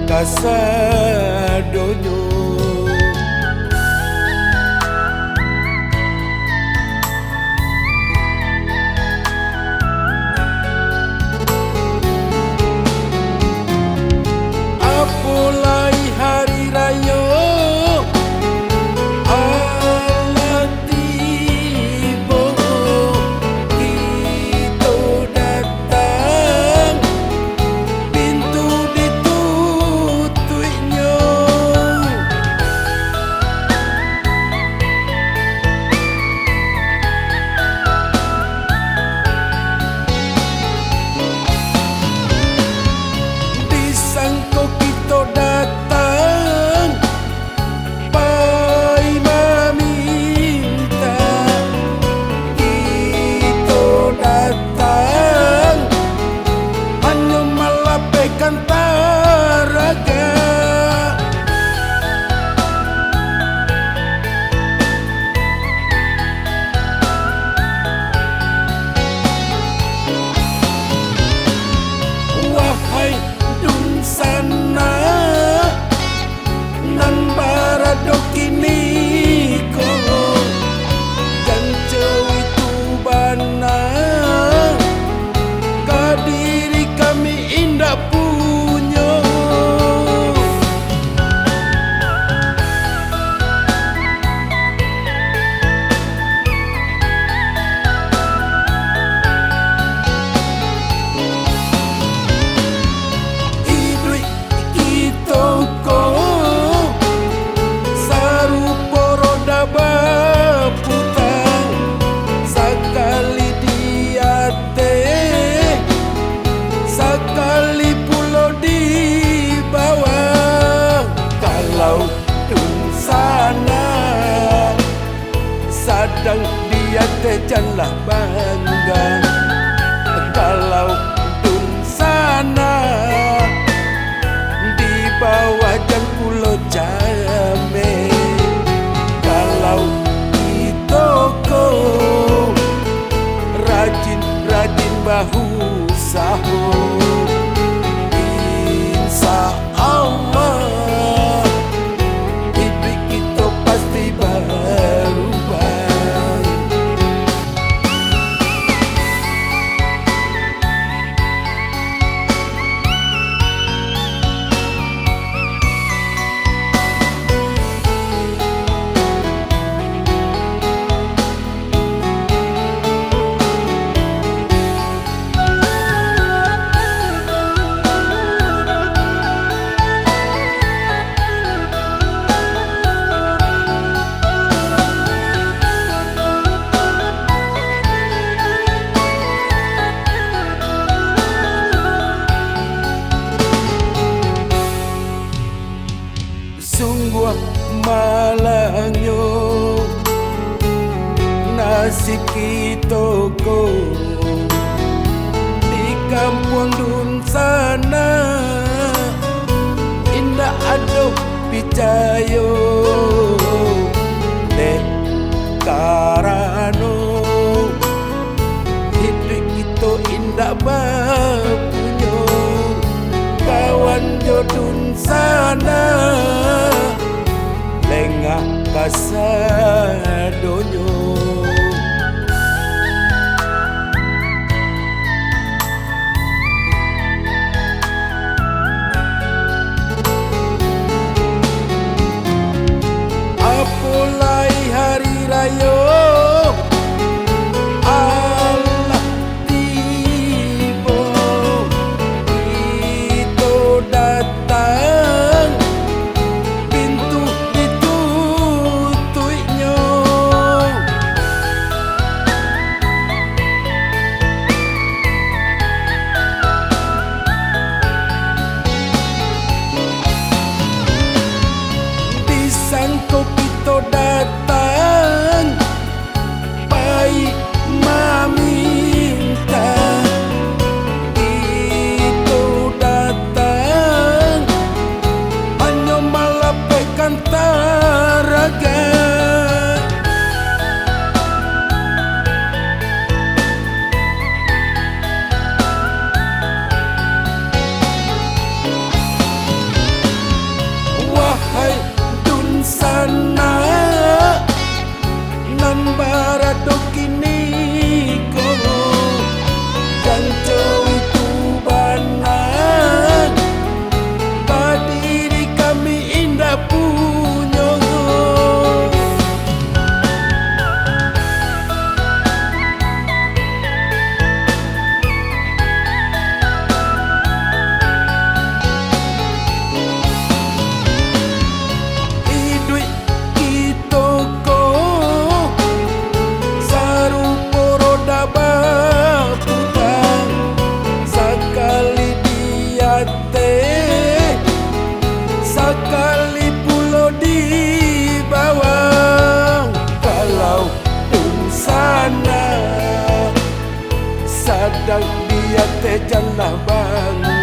kasadonyo. Apulai hari raya Allah tiba, kita datang pintu ditutupnya. Disangko kita datang pai meminta, kita datang hanya melapaikan taraga. Wahai dun sana nan barado kini ko dan cewi tu bana, kadiri kami indah punya. Idui kita ko sarupa roda baputang, sekali diate sekali pulau di bawah. Kalau dun sana sadang diate janganlah bangga. Kalau dun sana di bawah jang pulau jame. Kalau kita ko rajin-rajin bahu sahur, insya Allah hidup kita pasti berubah. Sungguh malangnya nasib kita ko di kampung dun sana, indah aduh picayo dek karano hidup kita indah bapunyo. Kawan jodun sana lengah kasadonyo. Apulai hari raya Allah tiba, kita datang kali pulau di bawah. Kalau dun sana sadang dia tejalah bang.